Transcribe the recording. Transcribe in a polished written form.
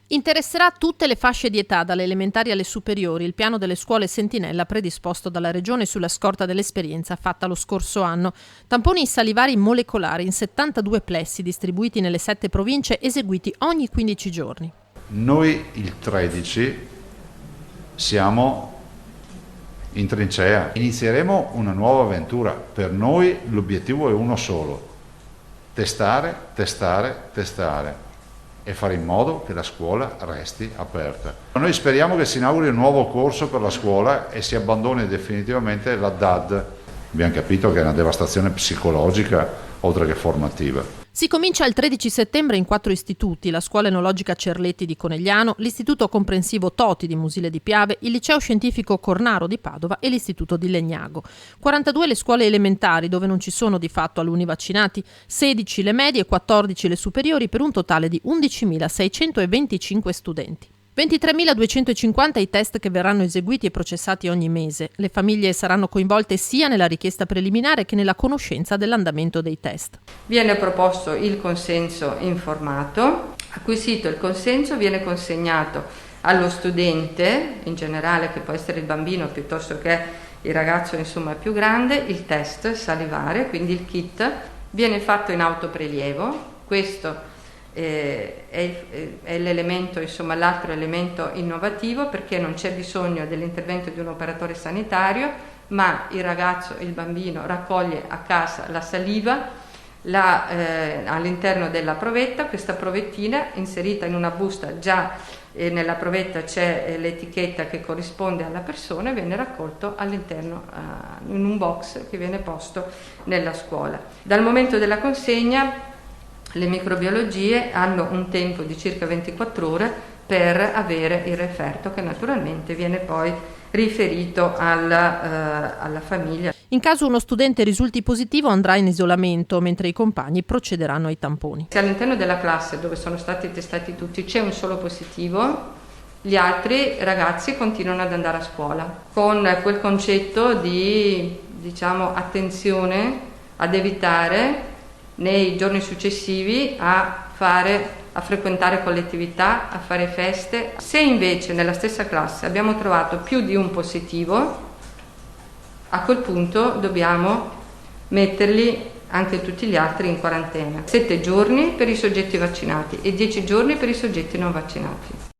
Interesserà tutte le fasce di età, dalle elementari alle superiori, il piano delle scuole sentinella predisposto dalla Regione sulla scorta dell'esperienza fatta lo scorso anno. Tamponi salivari molecolari in 72 plessi distribuiti nelle 7 province, eseguiti ogni 15 giorni. Noi il 13 siamo in trincea, inizieremo una nuova avventura. Per noi l'obiettivo è uno solo: testare, testare, testare e fare in modo che la scuola resti aperta. Noi speriamo che si inauguri un nuovo corso per la scuola e si abbandoni definitivamente la DAD. Abbiamo capito che è una devastazione psicologica oltre che formativa. Si comincia il 13 settembre in 4 istituti: la Scuola Enologica Cerletti di Conegliano, l'Istituto Comprensivo Toti di Musile di Piave, il Liceo Scientifico Cornaro di Padova e l'Istituto di Legnago. 42 le scuole elementari, dove non ci sono di fatto alunni vaccinati, 16 le medie e 14 le superiori, per un totale di 11.625 studenti. 23.250 i test che verranno eseguiti e processati ogni mese. Le famiglie saranno coinvolte sia nella richiesta preliminare che nella conoscenza dell'andamento dei test. Viene proposto il consenso informato. Acquisito il consenso, viene consegnato allo studente, in generale, che può essere il bambino piuttosto che il ragazzo più grande, il test salivare, quindi il kit. Viene fatto in autoprelievo. Questo è l'elemento, l'altro elemento innovativo, perché non c'è bisogno dell'intervento di un operatore sanitario, ma il bambino raccoglie a casa la saliva all'interno della provetta. Questa provettina inserita in una busta, già nella provetta c'è l'etichetta che corrisponde alla persona, e viene raccolto all'interno in un box che viene posto nella scuola. Dal momento della consegna le microbiologie hanno un tempo di circa 24 ore per avere il referto, che naturalmente viene poi riferito alla famiglia. In caso uno studente risulti positivo, andrà in isolamento, mentre i compagni procederanno ai tamponi. Se all'interno della classe, dove sono stati testati tutti, c'è un solo positivo, gli altri ragazzi continuano ad andare a scuola, con quel concetto di attenzione ad evitare nei giorni successivi a frequentare collettività, a fare feste. Se invece nella stessa classe abbiamo trovato più di un positivo, a quel punto dobbiamo metterli anche tutti gli altri in quarantena. 7 giorni per i soggetti vaccinati e 10 giorni per i soggetti non vaccinati.